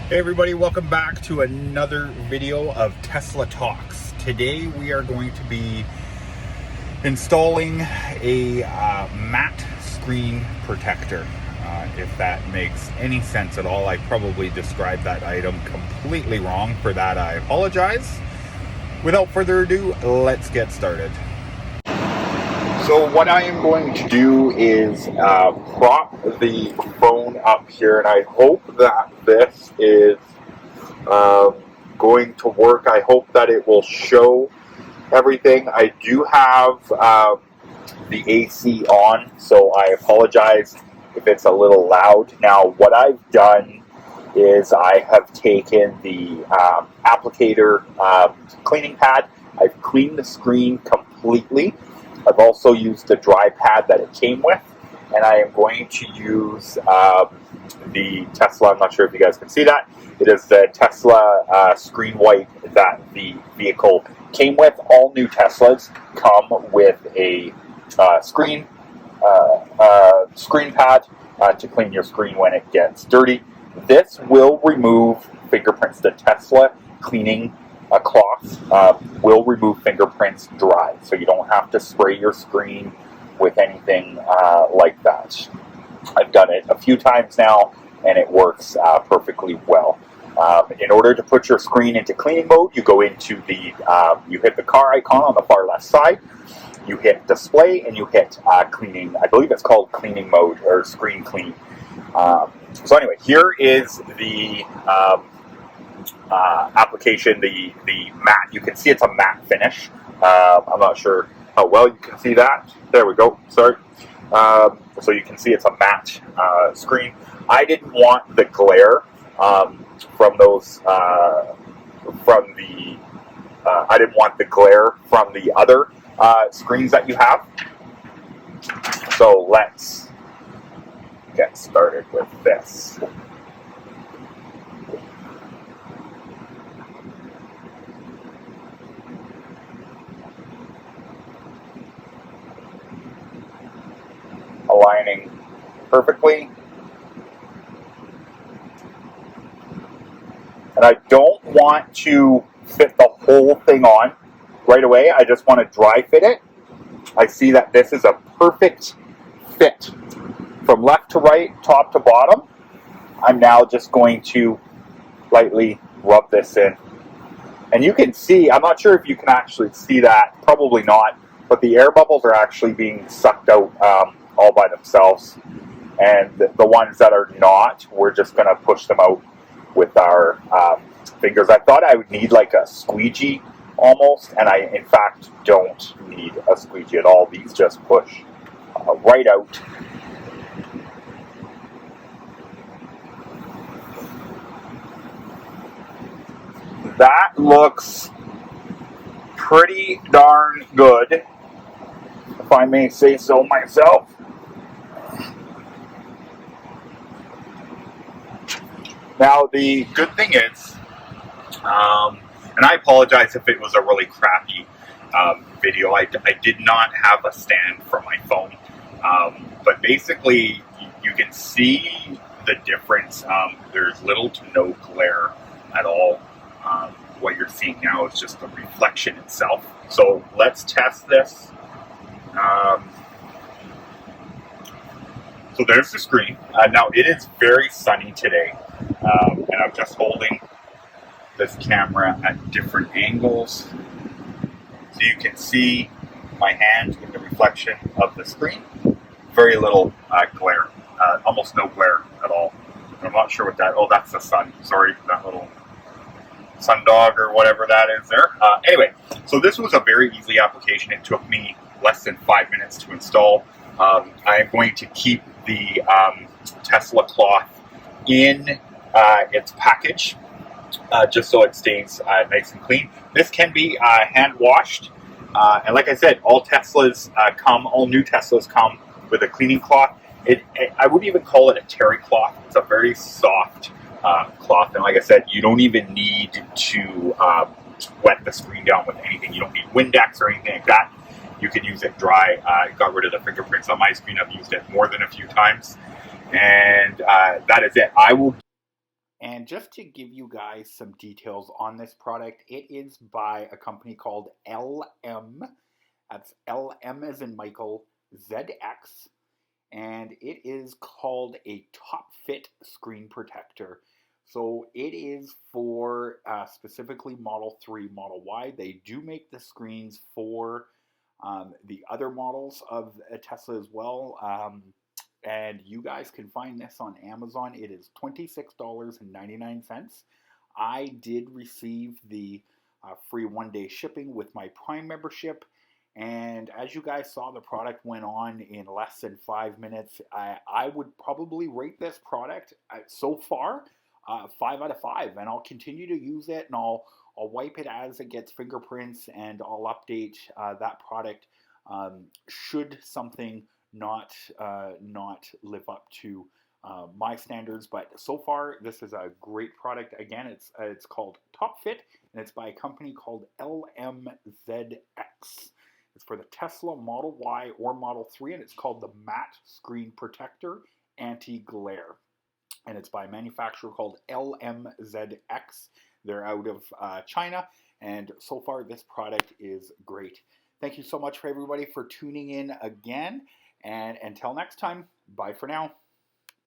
Hey everybody, welcome back to another video of Tesla Talks. Today we are going to be installing a matte screen protector. If that makes any sense at all, I probably described that item completely wrong. For that, I apologize. Without further ado, let's get started. So what I am going to do is prop the phone up here, and I hope that this is going to work. I hope that it will show everything. I do have the AC on, so I apologize if it's a little loud. Now, what I've done is I have taken the applicator cleaning pad. I've cleaned the screen completely. I've also used the dry pad that it came with, and I am going to use the Tesla. I'm not sure if you guys can see that. It is the Tesla screen wipe that the vehicle came with. All new Teslas come with a screen pad to clean your screen when it gets dirty. This will remove fingerprints. The Tesla cleaning cloth will remove fingerprints dry, so you don't have to spray your screen with anything like that. I've done it a few times now, and it works perfectly well. In order to put your screen into cleaning mode, you go into the, you hit the car icon on the far left side, you hit display, and you hit cleaning. I believe it's called cleaning mode or screen clean. So anyway, here is the application, the matte. You can see it's a matte finish. I'm not sure how well you can see that. There we go. Sorry. So you can see it's a matte screen. I didn't want the glare from those from the. I didn't want the glare from the other screens that you have. So let's get started with this. Aligning perfectly. And I don't want to fit the whole thing on right away. I just want to dry fit it. I see that this is a perfect fit from left to right, top to bottom. I'm now just going to lightly rub this in. And you can see, I'm not sure if you can actually see that, probably not, but the air bubbles are actually being sucked out all by themselves. And the ones that are not, we're just going to push them out with our fingers. I thought I would need like a squeegee almost, and I in fact don't need a squeegee at all. These just push right out. That looks pretty darn good, if I may say so myself. Now, the good thing is, and I apologize if it was a really crappy video, I did not have a stand for my phone, but basically you can see the difference. There's little to no glare at all. What you're seeing now is just the reflection itself. So let's test this. So there's the screen. Now it is very sunny today, and I'm just holding this camera at different angles so you can see my hand in the reflection of the screen. Very little glare, almost no glare at all. And I'm not sure what that, oh, that's the sun. Sorry, that little sun dog or whatever that is there. Anyway, so this was a very easy application. It took me less than 5 minutes to install. I am going to keep the Tesla cloth in its package just so it stays nice and clean. This can be hand washed, and like I said, all new Teslas come with a cleaning cloth. I wouldn't even call it a terry cloth. It's a very soft cloth, and like I said, you don't even need to wet the screen down with anything. You don't need Windex or anything like that. You can use it dry. I got rid of the fingerprints on my screen. I've used it more than a few times, and that is it. I will And just to give you guys some details on this product, it is by a company called LM. That's LM as in Michael, ZX. And it is called a Top Fit screen protector. So it is for specifically Model 3, Model Y. They do make the screens for the other models of Tesla as well. And you guys can find this on Amazon. It is $26.99. I did receive the free 1 day shipping with my Prime membership. And as you guys saw, the product went on in less than 5 minutes. I would probably rate this product so far 5 out of 5, and I'll continue to use it, and I'll wipe it as it gets fingerprints, and I'll update that product should something not live up to my standards. But so far, this is a great product. Again, it's called Top Fit, and it's by a company called LMZX. It's for the Tesla Model Y or Model 3, and it's called the Matte Screen Protector Anti-Glare. And it's by a manufacturer called LMZX. They're out of China, and so far this product is great. Thank you so much for everybody for tuning in again, and until next time, bye for now.